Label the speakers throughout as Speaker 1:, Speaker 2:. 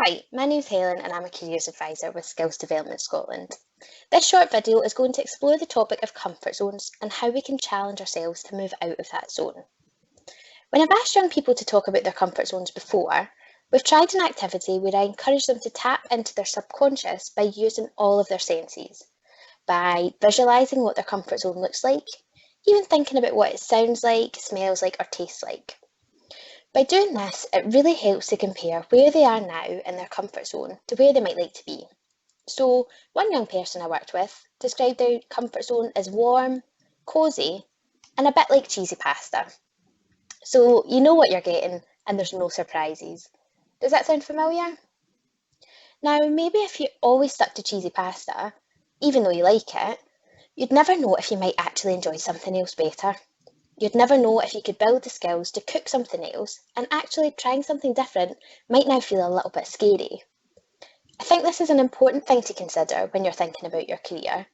Speaker 1: Hi, my name's Helen and I'm a Careers Advisor with Skills Development Scotland. This short video is going to explore the topic of comfort zones and how we can challenge ourselves to move out of that zone. When I've asked young people to talk about their comfort zones before, we've tried an activity where I encourage them to tap into their subconscious by using all of their senses, by visualising what their comfort zone looks like, even thinking about what it sounds like, smells like or tastes like. By doing this, it really helps to compare where they are now in their comfort zone to where they might like to be. So, one young person I worked with described their comfort zone as warm, cosy, and a bit like cheesy pasta. So, you know what you're getting, and there's no surprises. Does that sound familiar? Now, maybe if you always stuck to cheesy pasta, even though you like it, you'd never know if you might actually enjoy something else better. You'd never know if you could build the skills to cook something else, and actually trying something different might now feel a little bit scary. I think this is an important thing to consider when you're thinking about your career.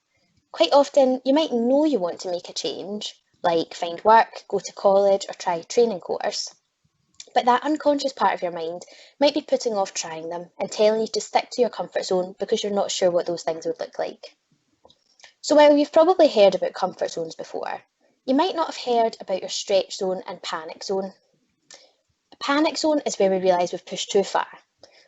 Speaker 1: Quite often, you might know you want to make a change, like find work, go to college, or try a training course. But that unconscious part of your mind might be putting off trying them and telling you to stick to your comfort zone because you're not sure what those things would look like. So while you've probably heard about comfort zones before, you might not have heard about your stretch zone and panic zone. A panic zone is where we realise we've pushed too far.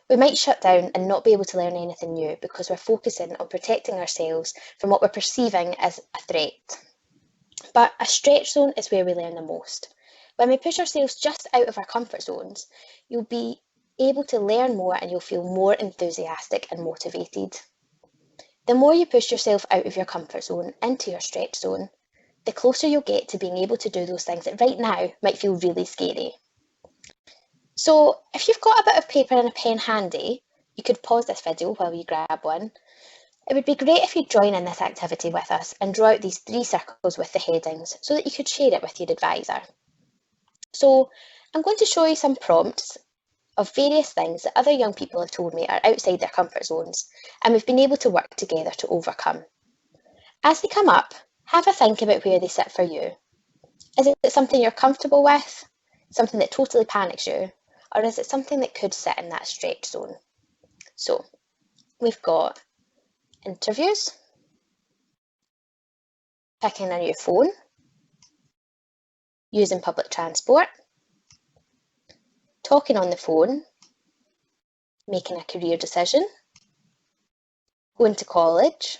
Speaker 1: We might shut down and not be able to learn anything new because we're focusing on protecting ourselves from what we're perceiving as a threat. But a stretch zone is where we learn the most. When we push ourselves just out of our comfort zones, you'll be able to learn more and you'll feel more enthusiastic and motivated. The more you push yourself out of your comfort zone into your stretch zone, the closer you'll get to being able to do those things that right now might feel really scary. So if you've got a bit of paper and a pen handy, you could pause this video while you grab one. It would be great if you'd join in this activity with us and draw out these 3 circles with the headings so that you could share it with your advisor. So I'm going to show you some prompts of various things that other young people have told me are outside their comfort zones, and we've been able to work together to overcome. As they come up, have a think about where they sit for you. Is it something you're comfortable with, something that totally panics you, or is it something that could sit in that stretch zone? So we've got interviews, picking a new phone, using public transport, talking on the phone, making a career decision, going to college,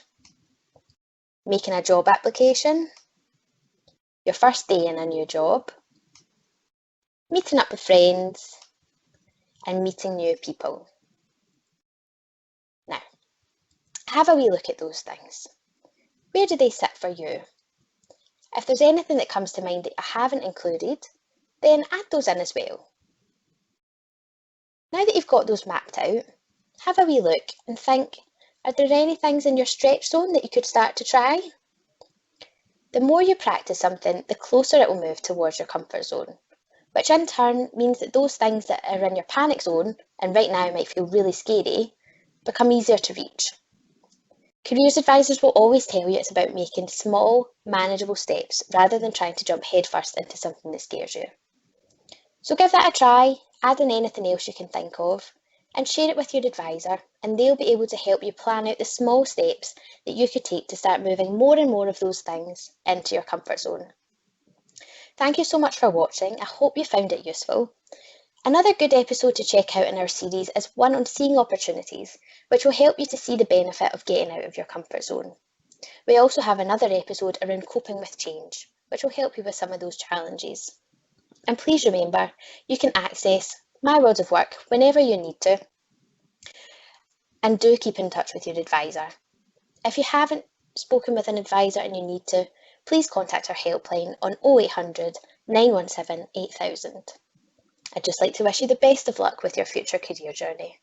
Speaker 1: making a job application, your first day in a new job, meeting up with friends, and meeting new people. Now, have a wee look at those things. Where do they sit for you? If there's anything that comes to mind that I haven't included, then add those in as well. Now that you've got those mapped out, have a wee look and think, are there any things in your stretch zone that you could start to try? The more you practice something, the closer it will move towards your comfort zone, which in turn means that those things that are in your panic zone and right now might feel really scary become easier to reach. Careers advisors will always tell you it's about making small, manageable steps rather than trying to jump headfirst into something that scares you. So give that a try, add in anything else you can think of, and share it with your advisor, and they'll be able to help you plan out the small steps that you could take to start moving more and more of those things into your comfort zone. Thank you so much for watching. I hope you found it useful. Another good episode to check out in our series is one on seeing opportunities, which will help you to see the benefit of getting out of your comfort zone. We also have another episode around coping with change, which will help you with some of those challenges. And please remember, you can access my world of work whenever you need to, and do keep in touch with your advisor. If you haven't spoken with an advisor and you need to, please contact our helpline on 0800 917 8000. I'd just like to wish you the best of luck with your future career journey.